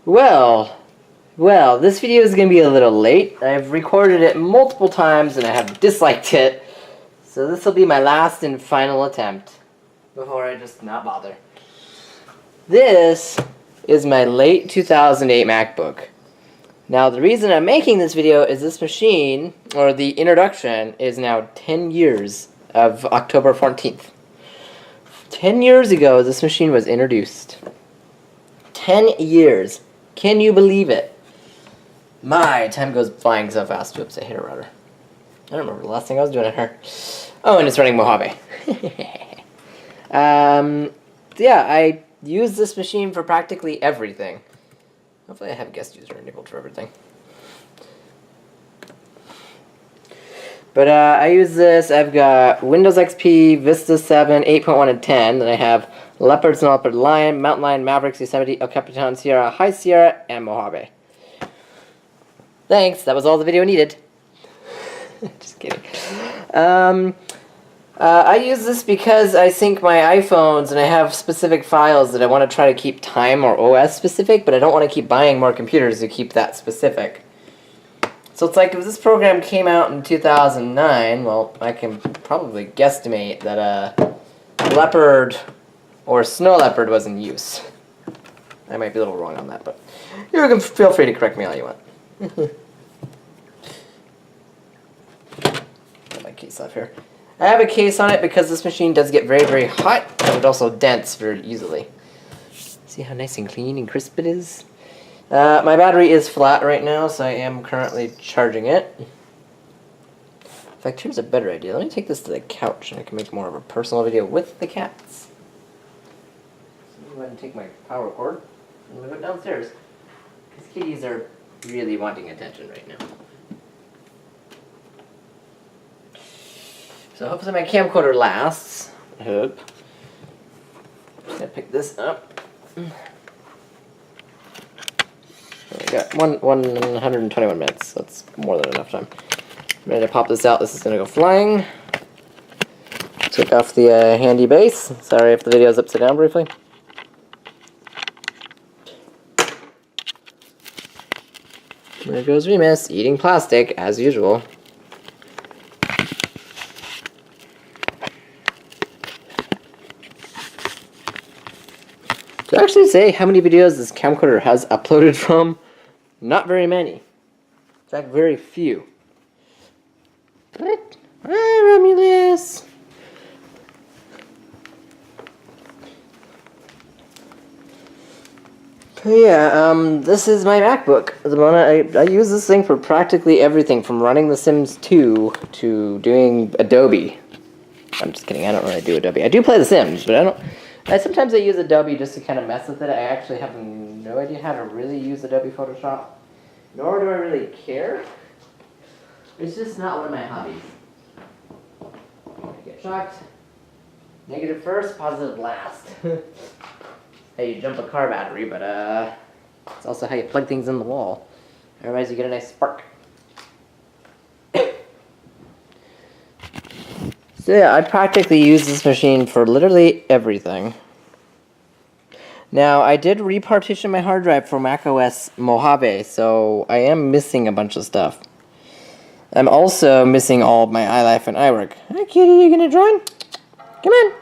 Well, this video is going to be a little late. I've recorded it multiple times and I have disliked it. So this will be my last and final attempt before I just not bother. This is my late 2008 MacBook. Now the reason I'm making this video is this machine, or the introduction, is now 10 years of October 14th. 10 years ago this machine was introduced. 10 years. Can you believe it? My, time goes flying so fast. Oops, I hit a router. I don't remember the last thing I was doing at her. Oh, and it's running Mojave. Yeah, I use this machine for practically everything. Hopefully I have guest user enabled for everything. But I use this. I've got Windows XP, Vista 7, 8.1, and 10. Then I have Leopard, Snow Leopard, Lion, Mountain Lion, Maverick, Yosemite, El Capitan, Sierra, High Sierra, and Mojave. Thanks, that was all the video needed. Just kidding. I use this because I sync my iPhones and I have specific files that I want to try to keep time or OS specific, but I don't want to keep buying more computers to keep that specific. So it's like if this program came out in 2009, well, I can probably guesstimate that Leopard or Snow Leopard was in use. I might be a little wrong on that, but you can feel free to correct me all you want. Got my case off here. I have a case on it because this machine does get very, very hot, and it also dents very easily. See how nice and clean and crisp it is? My battery is flat right now, so I am currently charging it. In fact, here's a better idea. Let me take this to the couch, and I can make more of a personal video with the cats. So I'm going to take my power cord and move it downstairs, because kitties are really wanting attention right now. So hopefully my camcorder lasts. I hope. I'm gonna pick this up. We got 121 minutes. That's more than enough time. I'm ready to pop this out. This is gonna go flying. Take off the handy base. Sorry if the video is upside down briefly. There goes Remus, eating plastic as usual. To actually say how many videos this camcorder has uploaded from, not very many. In fact, very few. Hi, Romulus! Yeah, this is my MacBook. I use this thing for practically everything, from running The Sims 2 to doing Adobe. I'm just kidding, I don't really do Adobe. I do play The Sims, but I don't... Sometimes I use Adobe just to kind of mess with it. I actually have no idea how to really use Adobe Photoshop. Nor do I really care. It's just not one of my hobbies. I get shocked. Negative first, positive last. How you jump a car battery, but it's also how you plug things in the wall. Otherwise you get a nice spark. So yeah, I practically use this machine for literally everything. Now, I did repartition my hard drive for macOS Mojave, so I am missing a bunch of stuff. I'm also missing all of my iLife and iWork. Hi kitty, you gonna join? Come on.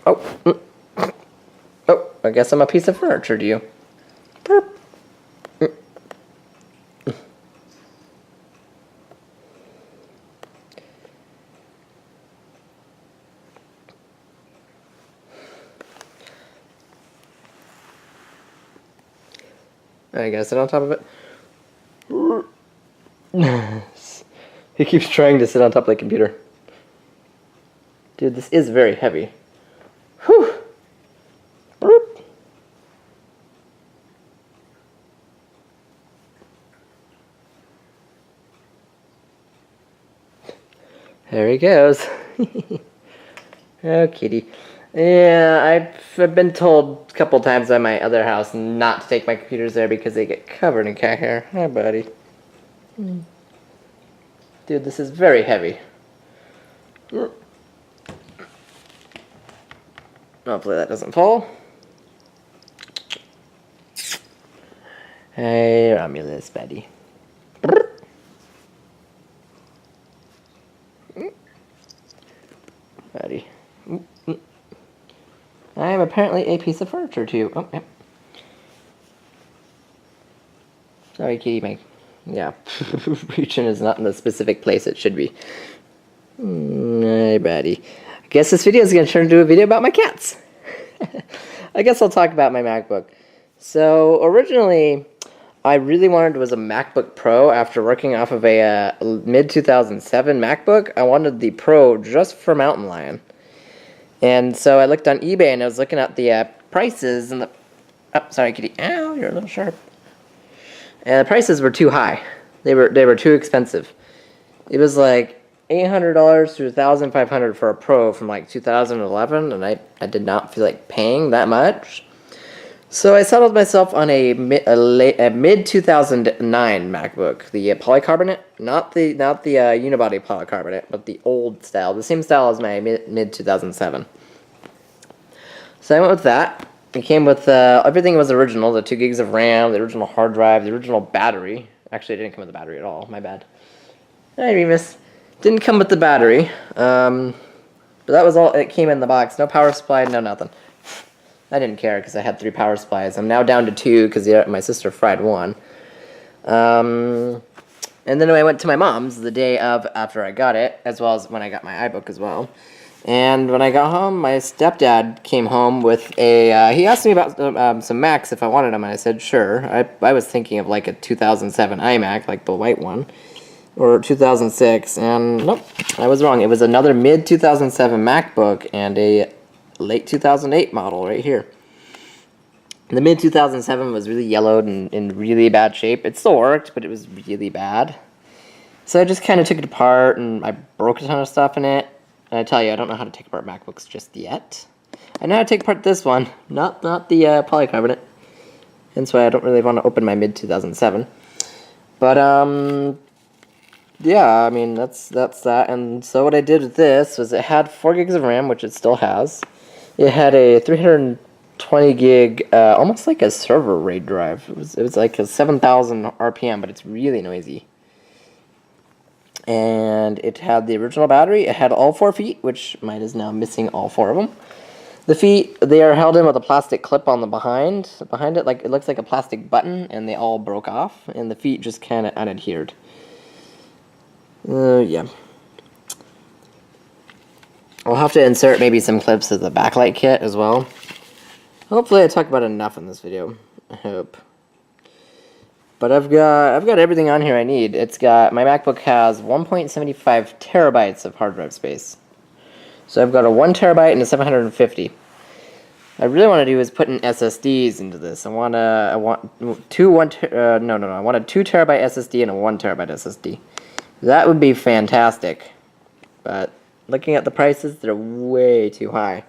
Oh. Oh, I guess I'm a piece of furniture to you. Burp. I gotta sit on top of it. He keeps trying to sit on top of the computer. Dude, this is very heavy. Whew. There he goes. Oh, kitty. Yeah, I've been told a couple times by my other house not to take my computers there because they get covered in cat hair. Hi, buddy. Dude, this is very heavy. Hopefully that doesn't fall. Hey, Romulus, buddy. Buddy. I am apparently a piece of furniture too. Oh, yep. Sorry, kitty. Yeah, reaching is not in the specific place it should be. Hey, buddy. I guess this video is going to turn into a video about my cats. I guess I'll talk about my MacBook. So, originally, I really wanted was a MacBook Pro after working off of a mid-2007 MacBook. I wanted the Pro just for Mountain Lion. And so I looked on eBay and I was looking at the prices and the... Oh, sorry, kitty. Ow, you're a little sharp. And the prices were too high. They were too expensive. It was like $800 to $1,500 for a Pro from like 2011, and I did not feel like paying that much. So I settled myself on a mid-2009 MacBook, the polycarbonate, not the unibody polycarbonate, but the old style, the same style as my mid-2007. So I went with that. It came with everything was original, the 2 gigs of RAM, the original hard drive, the original battery. Actually, it didn't come with the battery at all. My bad. Hey, Remus. Didn't come with the battery. But that was all. It came in the box. No power supply, no nothing. I didn't care because I had 3 power supplies. I'm now down to 2 because my sister fried 1. And then I went to my mom's the day after I got it, as well as when I got my iBook as well. And when I got home, my stepdad came home with a, he asked me about some Macs if I wanted them, and I said sure. I was thinking of like a 2007 iMac, like the white one, or 2006, and nope, I was wrong. It was another mid-2007 MacBook and a late 2008 model right here. The mid-2007 was really yellowed and in really bad shape. It still worked, but it was really bad. So I just kind of took it apart, and I broke a ton of stuff in it. And I tell you, I don't know how to take apart MacBooks just yet. I know how to take apart this one, not the polycarbonate. Hence why I don't really want to open my mid-2007. But, yeah, I mean, that's that. And so what I did with this was it had 4 gigs of RAM, which it still has. It had a 320 gig, almost like a server RAID drive. It was like a 7,000 RPM, but it's really noisy. And it had the original battery. It had all 4 feet, which mine is now missing all 4 of them. The feet, they are held in with a plastic clip on the behind it, like it looks like a plastic button, and they all broke off, and the feet just kind of unadhered. Yeah. I'll have to insert maybe some clips of the backlight kit as well. Hopefully I talk about enough in this video. I hope. But I've got everything on here I need. It's got, my MacBook has 1.75 terabytes of hard drive space. So I've got a 1 terabyte and a 750. I really want to do is put in SSDs into this. I want a 2 terabyte SSD and a 1 terabyte SSD. That would be fantastic. But looking at the prices, they're way too high.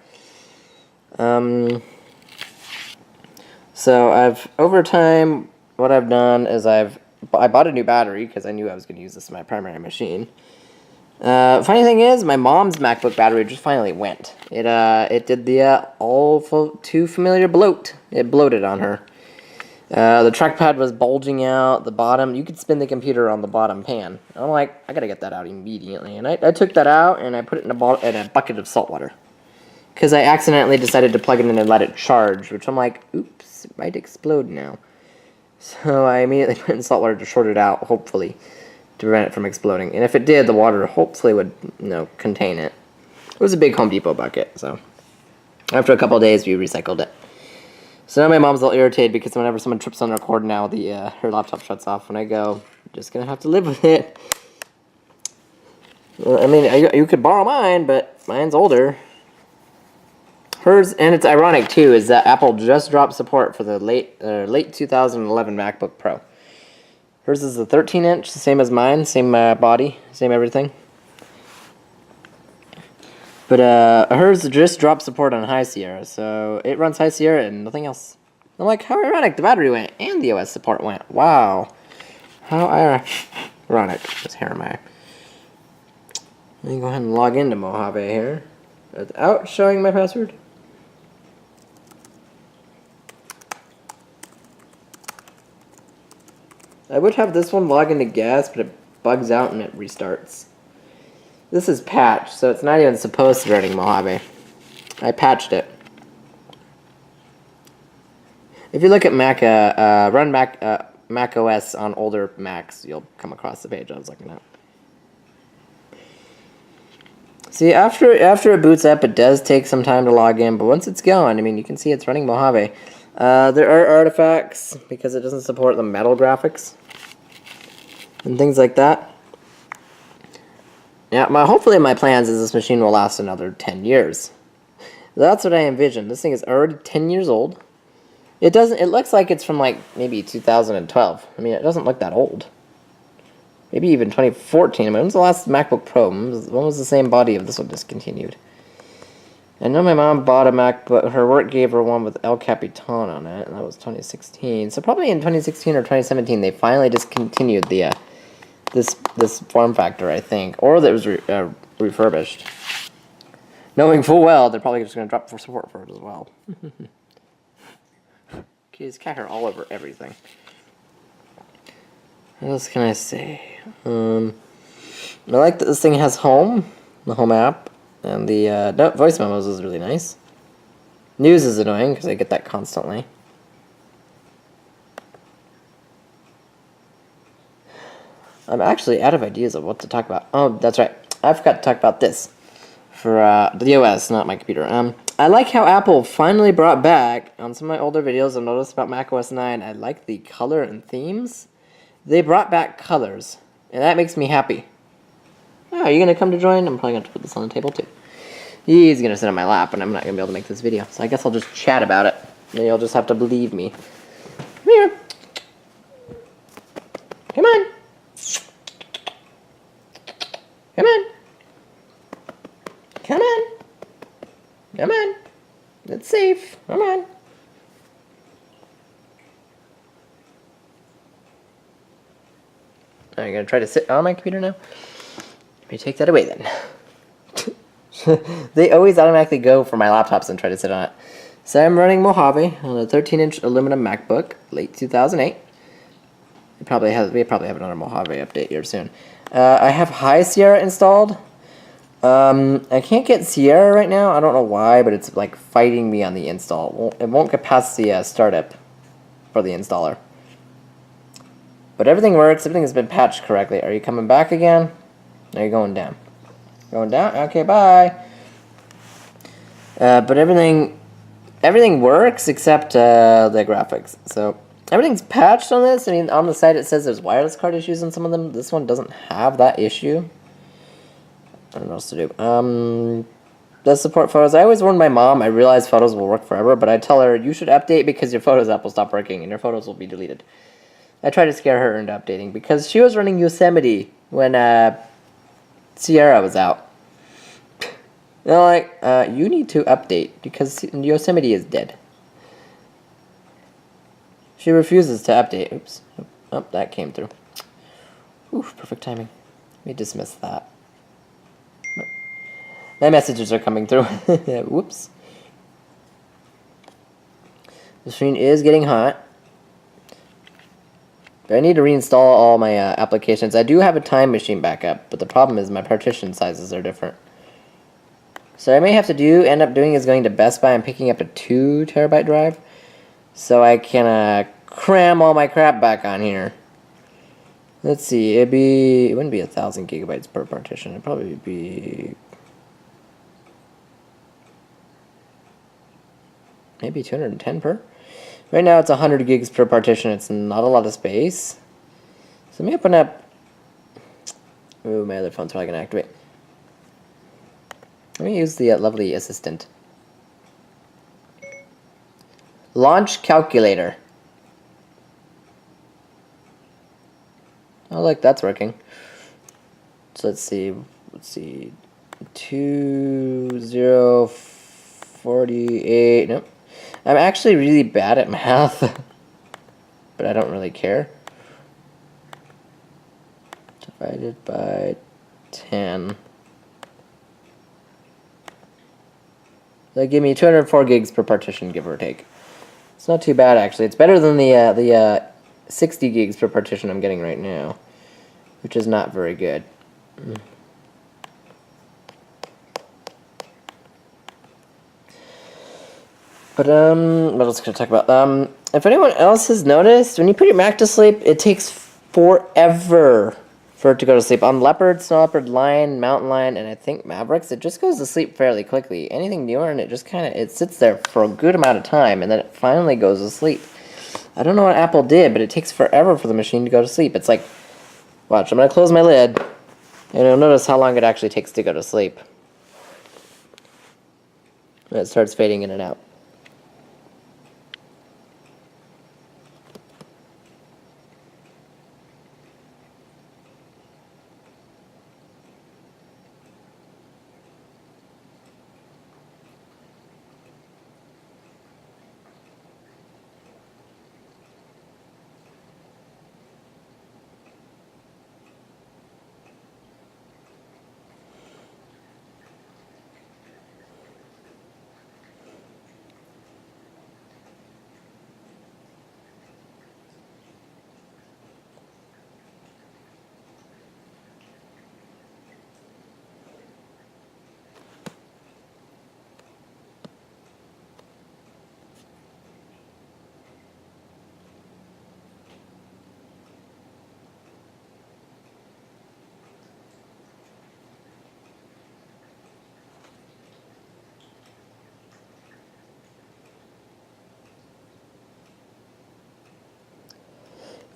So over time, what I've done is I bought a new battery because I knew I was going to use this in my primary machine. Funny thing is, my mom's MacBook battery just finally went. It did the all too familiar bloat. It bloated on her. The trackpad was bulging out. The bottom, you could spin the computer on the bottom pan. And I'm like, I gotta get that out immediately. And I took that out and I put it in a bucket of salt water. Because I accidentally decided to plug it in and let it charge, which I'm like, oops, it might explode now. So I immediately put it in salt water to short it out, hopefully, to prevent it from exploding. And if it did, the water hopefully would, contain it. It was a big Home Depot bucket, so after a couple of days, we recycled it. So now my mom's a little irritated because whenever someone trips on her cord now, her laptop shuts off when I go. I'm just gonna have to live with it. I mean, you could borrow mine, but mine's older. Hers, and it's ironic too, is that Apple just dropped support for the late 2011 MacBook Pro. Hers is a 13-inch, the same as mine, same body, same everything. But hers just dropped support on High Sierra, so it runs High Sierra and nothing else. I'm like, how ironic, the battery went and the OS support went. Wow. How ironic. Just hair in my eye. Let me go ahead and log into Mojave here without showing my password. I would have this one log into gas, but it bugs out and it restarts. This is patched, so it's not even supposed to be running Mojave. I patched it. If you look at run Mac OS on older Macs, you'll come across the page I was looking at. See, after it boots up, it does take some time to log in, but once it's going, I mean, you can see it's running Mojave. There are artifacts because it doesn't support the metal graphics and things like that. Yeah, hopefully my plans is this machine will last another 10 years. That's what I envision. This thing is already 10 years old. It looks like it's from like maybe 2012. I mean, it doesn't look that old. Maybe even 2014. I mean, when was the last MacBook Pro? When was the same body of this one discontinued? I know my mom bought a MacBook. Her work gave her one with El Capitan on it, and that was 2016. So probably in 2016 or 2017, they finally discontinued the this form factor, I think, or that it was refurbished. Knowing full well they're probably just going to drop for support for it as well. Okay, there's cat hair all over everything. What else can I say? I like that this thing has home, the home app, and the voice memos is really nice. News is annoying because I get that constantly. I'm actually out of ideas of what to talk about. Oh, that's right. I forgot to talk about this for the OS, not my computer. I like how Apple finally brought back, on some of my older videos I've noticed about macOS 9, I like the color and themes. They brought back colors, and that makes me happy. Oh, are you going to come to join? I'm probably going to put this on the table too. He's going to sit on my lap, and I'm not going to be able to make this video. So I guess I'll just chat about it. Maybe you'll just have to believe me. Come here. Come on. Come on. Come on. Come on. It's safe. Come on. Are you going to try to sit on my computer now? Let me take that away then. They always automatically go for my laptops and try to sit on it. So I'm running Mojave on a 13-inch aluminum MacBook, late 2008. We probably have another Mojave update here soon. I have High Sierra installed. I can't get Sierra right now. I don't know why, but it's like fighting me on the install. It won't get past the startup for the installer. But everything works. Everything has been patched correctly. Are you coming back again? Are you going down? Going down? Okay, bye. But everything works except the graphics. So everything's patched on this. I mean, on the site it says there's wireless card issues in some of them. This one doesn't have that issue. I don't know what else to do. Does support photos. I always warn my mom. I realize photos will work forever, but I tell her you should update because your Photos app will stop working and your photos will be deleted. I try to scare her into updating because she was running Yosemite when Sierra was out. They're like, you need to update because Yosemite is dead. She refuses to update. Oops. Oh, that came through. Oof, perfect timing. Let me dismiss that. My messages are coming through. Whoops. The screen is getting hot. I need to reinstall all my applications. I do have a Time Machine backup, but the problem is my partition sizes are different. So I may have to end up doing is going to Best Buy and picking up a 2 terabyte drive so I can cram all my crap back on here. Let's see, it wouldn't be 1,000 gigabytes per partition. It'd probably be maybe 210 per. Right now it's 100 gigs per partition. It's not a lot of space. So let me open up. Ooh, my other phone's probably gonna activate. Let me use the lovely assistant. Launch calculator. Oh, look, that's working. So let's see. 2048. Nope. I'm actually really bad at math, but I don't really care. Divided by 10. That give me 204 gigs per partition, give or take. It's not too bad, actually. It's better than the 60 gigs per partition I'm getting right now, which is not very good. But what else can I talk about? If anyone else has noticed, when you put your Mac to sleep, it takes forever for it to go to sleep. On Leopard, Snow Leopard, Lion, Mountain Lion, and I think Mavericks, it just goes to sleep fairly quickly. Anything newer, and it just it sits there for a good amount of time, and then it finally goes to sleep. I don't know what Apple did, but it takes forever for the machine to go to sleep. It's like, watch, I'm going to close my lid, and you'll notice how long it actually takes to go to sleep. And it starts fading in and out.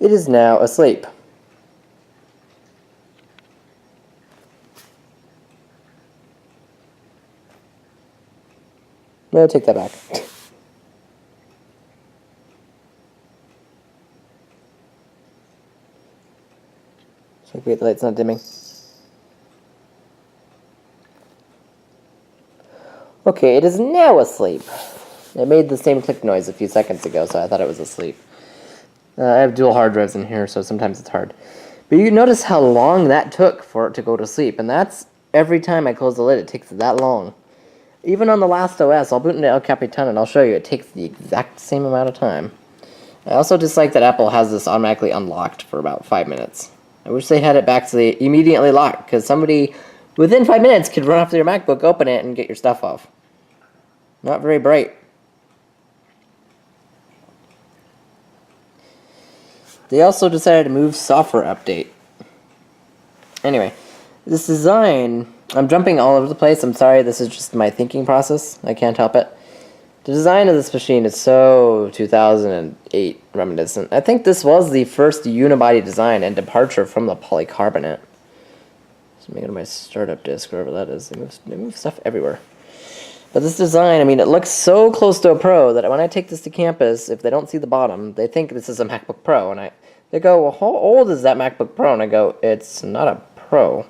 It is now asleep. No, take that back. So wait, the light's not dimming. Okay, it is now asleep. It made the same click noise a few seconds ago, so I thought it was asleep. I have dual hard drives in here, so sometimes it's hard. But you notice how long that took for it to go to sleep, and that's every time I close the lid, it takes that long. Even on the last OS, I'll boot into El Capitan and I'll show you, it takes the exact same amount of time. I also dislike that Apple has this automatically unlocked for about 5 minutes. I wish they had it back to the immediately locked, because somebody within 5 minutes could run off to your MacBook, open it, and get your stuff off. Not very bright. They also decided to move software update. Anyway, this design, I'm jumping all over the place. I'm sorry, this is just my thinking process. I can't help it. The design of this machine is so 2008 reminiscent. I think this was the first unibody design and departure from the polycarbonate. So make it my startup disk, wherever that is. They move stuff everywhere. But this design, I mean, it looks so close to a Pro that when I take this to campus, if they don't see the bottom, they think this is a MacBook Pro. And they go, well, how old is that MacBook Pro? And I go, it's not a Pro.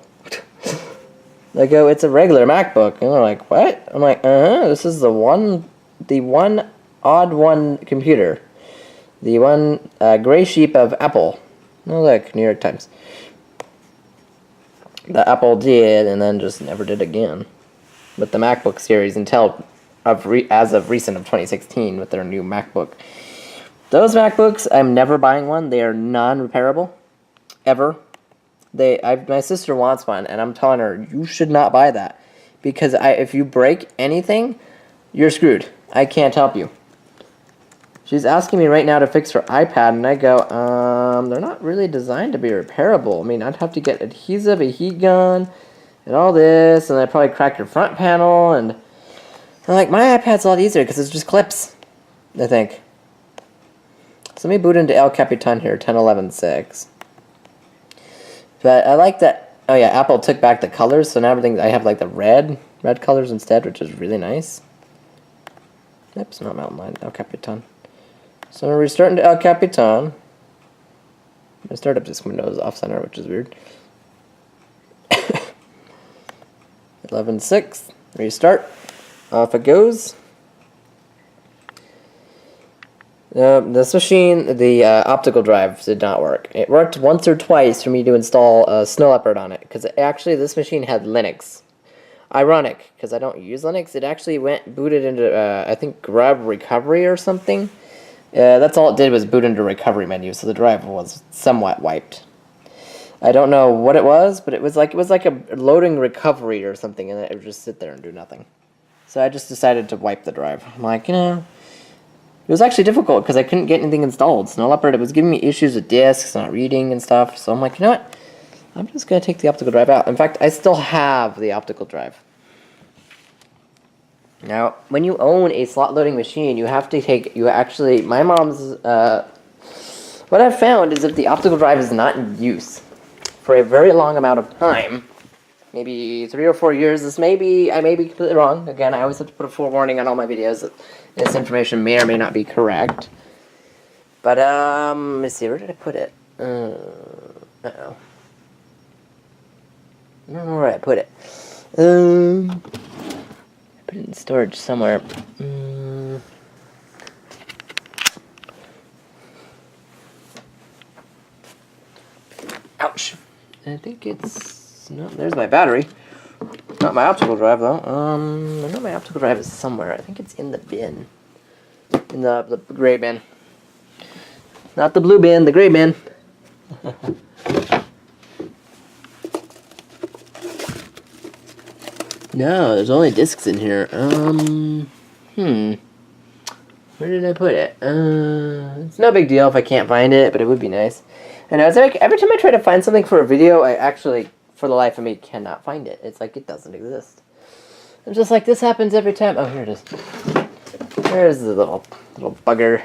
They go, it's a regular MacBook. And they're like, what? I'm like, this is the one odd one computer. The one gray sheep of Apple. Oh, look, New York Times. That Apple did and then just never did again. With the MacBook series until as of recent of 2016 with their new MacBook. Those MacBooks, I'm never buying one. They are non-repairable. Ever. My sister wants one, and I'm telling her, you should not buy that. Because if you break anything, you're screwed. I can't help you. She's asking me right now to fix her iPad, and I go, they're not really designed to be repairable. I mean, I'd have to get adhesive, a heat gun, and all this, and I'd probably crack your front panel, and I'm like, my iPad's a lot easier because it's just clips, I think. So let me boot into El Capitan here, 10.11.6. But I like that, oh yeah, Apple took back the colors, so now everything, I have like the red colors instead, which is really nice. Oops, not Mountain Lion, El Capitan. So I'm restarting to El Capitan. My startup disk window is off center, which is weird. 11.6, restart, off it goes. This machine, the optical drive did not work. It worked once or twice for me to install Snow Leopard on it, because actually this machine had Linux. Ironic, because I don't use Linux. It actually booted into, I think, Grub Recovery or something. That's all it did was boot into recovery menu, so the drive was somewhat wiped. I don't know what it was, but it was like a loading recovery or something, and it would just sit there and do nothing. So I just decided to wipe the drive. I'm like, it was actually difficult because I couldn't get anything installed. Snow Leopard, it was giving me issues with disks, not reading and stuff. So I'm like, you know what? I'm just going to take the optical drive out. In fact, I still have the optical drive. Now, when you own a slot loading machine, you have to take, my mom's, what I've found is if the optical drive is not in use for a very long amount of time, maybe 3 or 4 years, I may be completely wrong. Again, I always have to put a forewarning on all my videos that this information may or may not be correct. But, let me see, where did I put it? Uh-oh. I don't know where I put it. I put it in storage somewhere. Ouch. I think it's... No, there's my battery. Not my optical drive, though. I know my optical drive is somewhere. I think it's in the bin. In the gray bin. Not the blue bin, the gray bin. No, there's only discs in here. Where did I put it? It's no big deal if I can't find it, but it would be nice. And it's like every time I try to find something for a video, I actually, for the life of me, cannot find it. It's like it doesn't exist. I'm just like, this happens every time. Oh, here it is. There's the little bugger.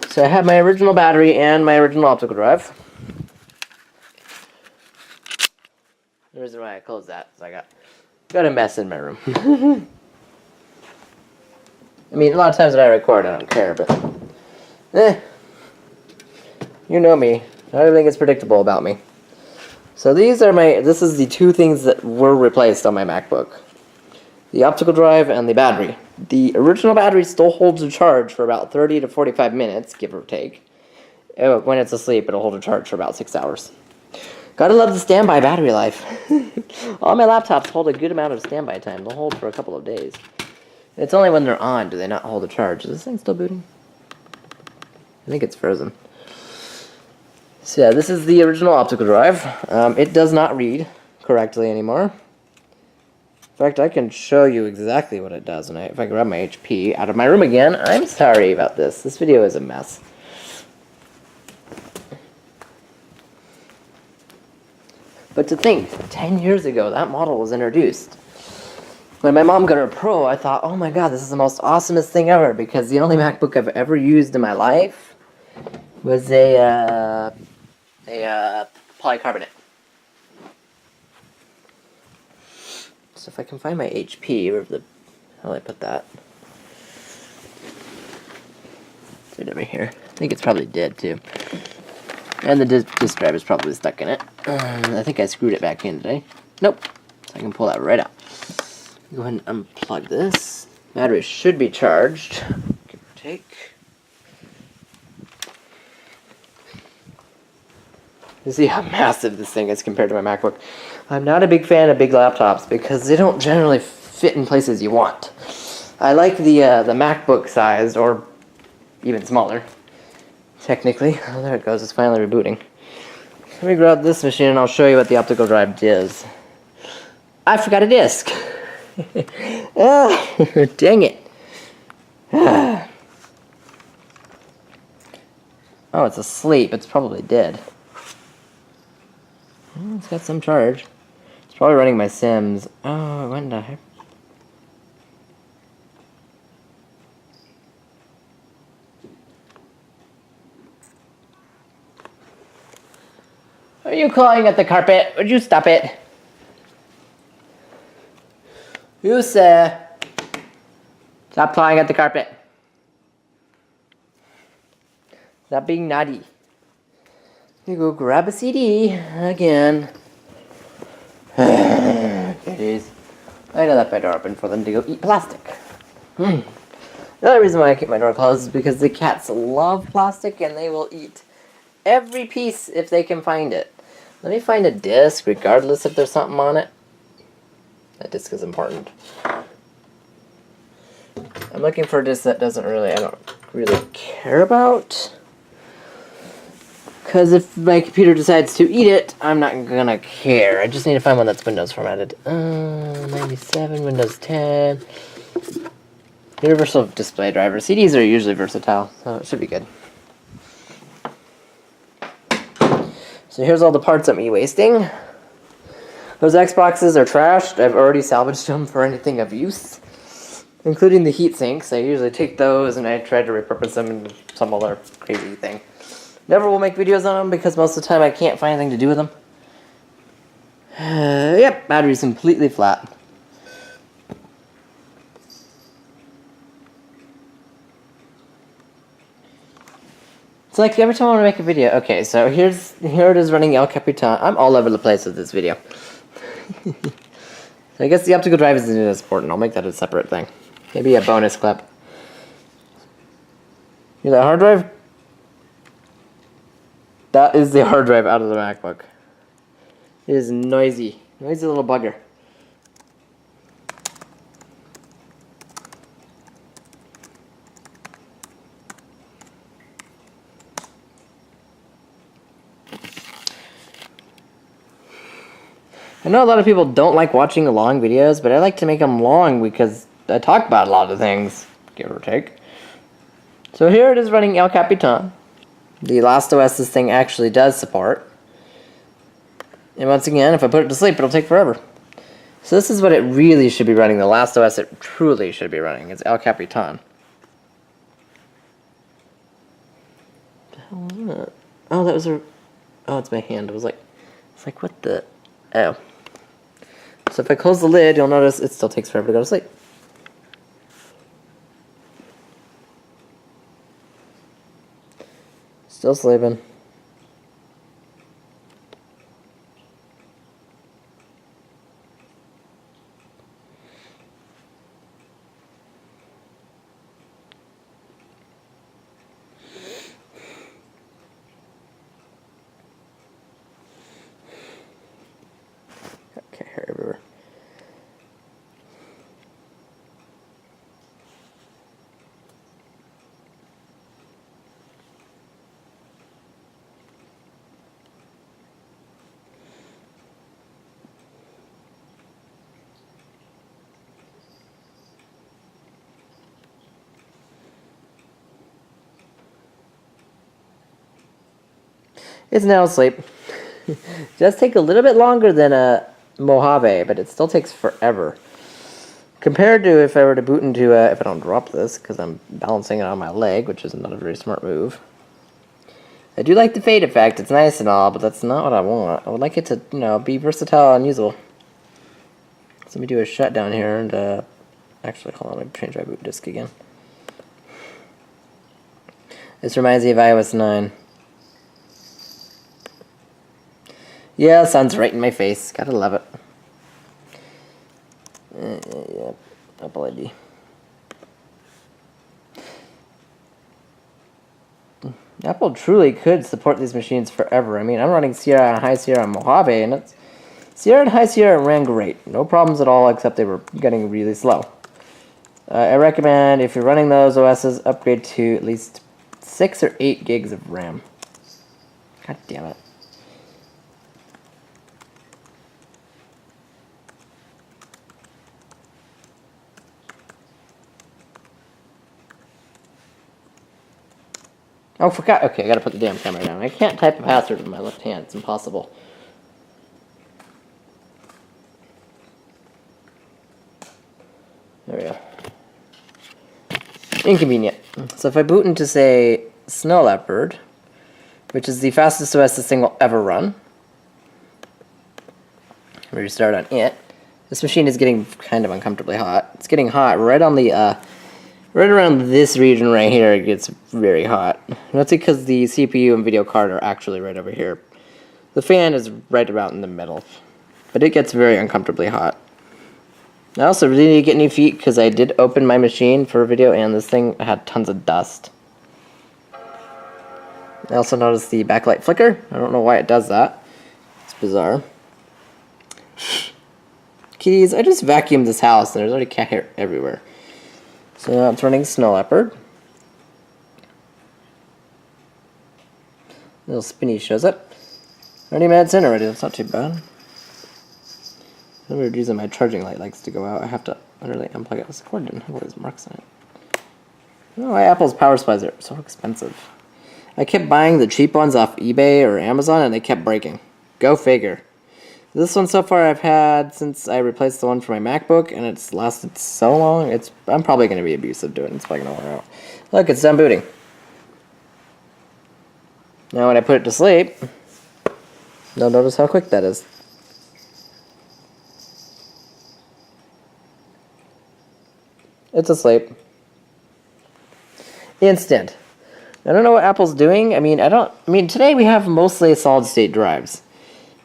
So I have my original battery and my original optical drive. The reason why I closed that is I got a mess in my room. I mean, a lot of times when I record, I don't care, but you know me. Not everything is predictable about me. So this is the two things that were replaced on my MacBook. The optical drive and the battery. The original battery still holds a charge for about 30 to 45 minutes, give or take. When it's asleep, it'll hold a charge for about 6 hours. Gotta love the standby battery life. All my laptops hold a good amount of standby time. They'll hold for a couple of days. It's only when they're on do they not hold a charge. Is this thing still booting? I think it's frozen. So yeah, this is the original optical drive. It does not read correctly anymore. In fact, I can show you exactly what it does. And if I grab my HP out of my room again, I'm sorry about this. This video is a mess. But to think, 10 years ago, that model was introduced. When my mom got her Pro, I thought, oh my god, this is the most awesomest thing ever, because the only MacBook I've ever used in my life was a polycarbonate. So if I can find my HP, where the hell did I put that? It's right over here. I think it's probably dead too. And the disk drive is probably stuck in it. I think I screwed it back in today. Nope. So I can pull that right out. Go ahead and unplug this. Battery should be charged. Give or take. You see how massive this thing is compared to my MacBook. I'm not a big fan of big laptops because they don't generally fit in places you want. I like the MacBook sized or even smaller. Technically. Oh, there it goes. It's finally rebooting. Let me grab this machine and I'll show you what the optical drive does. I forgot a disk. Ah, dang it. Oh, it's asleep. It's probably dead. Oh, it's got some charge. It's probably running my Sims. Oh, it went down. Are you clawing at the carpet? Would you stop it? You, sir. Stop clawing at the carpet. Stop being naughty. You go grab a CD again. There it is. I know that my door open for them to go eat plastic. The other reason why I keep my door closed is because the cats love plastic and they will eat every piece if they can find it. Let me find a disc, regardless if there's something on it. That disc is important. I'm looking for a disc that doesn't really, I don't really care about. Because if my computer decides to eat it, I'm not gonna care. I just need to find one that's Windows formatted. 97, Windows 10. Universal display driver. CDs are usually versatile, so it should be good. So here's all the parts I'm e-wasting. Those Xboxes are trashed. I've already salvaged them for anything of use, including the heat sinks. I usually take those and I try to repurpose them into some other crazy thing. Never will make videos on them because most of the time I can't find anything to do with them. Yep, battery's completely flat. It's like every time I want to make a video. Okay, so here it is running El Capitan. I'm all over the place with this video. So I guess the optical drive isn't as important. I'll make that a separate thing. Maybe a bonus clip. Hear that hard drive? That is the hard drive out of the MacBook. It is noisy. Noisy little bugger. I know a lot of people don't like watching long videos, but I like to make them long because I talk about a lot of things, give or take. So here it is running El Capitan. The last OS this thing actually does support. And once again, if I put it to sleep, it'll take forever. So this is what it really should be running. The last OS it truly should be running. It's El Capitan. What the hell was that? Oh, that was a... Oh, it's my hand. It was like... It's like, what the... Oh. So if I close the lid, you'll notice it still takes forever to go to sleep. Still sleeping. Okay, hair everywhere. It's now asleep. It does take a little bit longer than a Mojave, but it still takes forever. Compared to if I were to boot into, if I don't drop this, because I'm balancing it on my leg, which is not a very smart move. I do like the fade effect, it's nice and all, but that's not what I want. I would like it to, you know, be versatile and usable. So let me do a shutdown here, and, actually, hold on, let me change my boot disk again. This reminds me of iOS 9. Yeah, the sun's right in my face. Gotta love it. Yeah, Apple ID. Apple truly could support these machines forever. I mean, I'm running Sierra and High Sierra and Mojave, and it's Sierra and High Sierra ran great. No problems at all, except they were getting really slow. I recommend, if you're running those OSs, upgrade to at least 6 or 8 gigs of RAM. God damn it. Oh, forgot. Okay, I gotta put the damn camera down. I can't type a password with my left hand. It's impossible. There we go. Inconvenient. So if I boot into, say, Snow Leopard, which is the fastest OS this thing will ever run, we restart on it. This machine is getting kind of uncomfortably hot. It's getting hot right on the right around this region right here. It gets very hot. And that's because the CPU and video card are actually right over here. The fan is right about in the middle, but it gets very uncomfortably hot. I also really need to get new feet because I did open my machine for a video and this thing had tons of dust. I also noticed the backlight flicker. I don't know why it does that. It's bizarre. Keys, I just vacuumed this house and there's already cat hair everywhere. So now it's running Snow Leopard. Little spinny shows up. Already mad in already, that's not too bad. The weird reason my charging light likes to go out. I have to literally unplug it. This cord didn't have all these marks on it. I don't know why Apple's power supplies are so expensive. I kept buying the cheap ones off eBay or Amazon and they kept breaking. Go figure. This one so far I've had since I replaced the one for my MacBook and it's lasted so long, I'm probably going to be abusive to it and it's probably going to wear out. Look, it's done booting. Now when I put it to sleep, you'll notice how quick that is. It's asleep. Instant. I don't know what Apple's doing. I mean, today we have mostly solid state drives.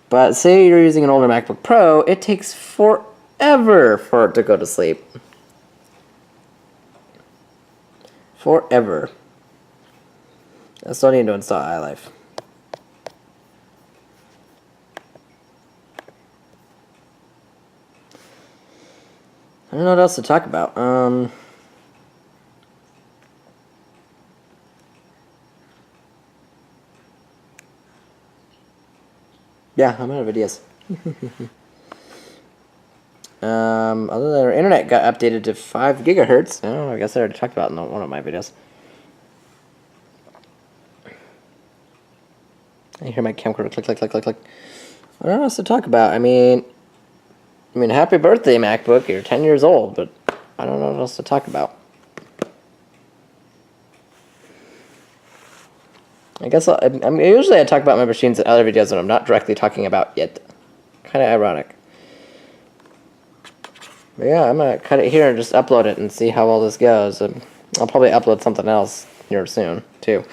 But say you're using an older MacBook Pro, it takes forever for it to go to sleep. Forever. I still need to install iLife. I don't know what else to talk about. Yeah, I'm out of ideas. Other than our internet got updated to 5 gigahertz. I don't know, I guess I already talked about it in one of my videos. I hear my camcorder click, click, click, click, click. I don't know what else to talk about. I mean, happy birthday, MacBook. You're 10 years old, but I don't know what else to talk about. I guess usually I talk about my machines in other videos that I'm not directly talking about yet. Kind of ironic. But yeah, I'm going to cut it here and just upload it and see how well this goes. I'll probably upload something else here soon, too.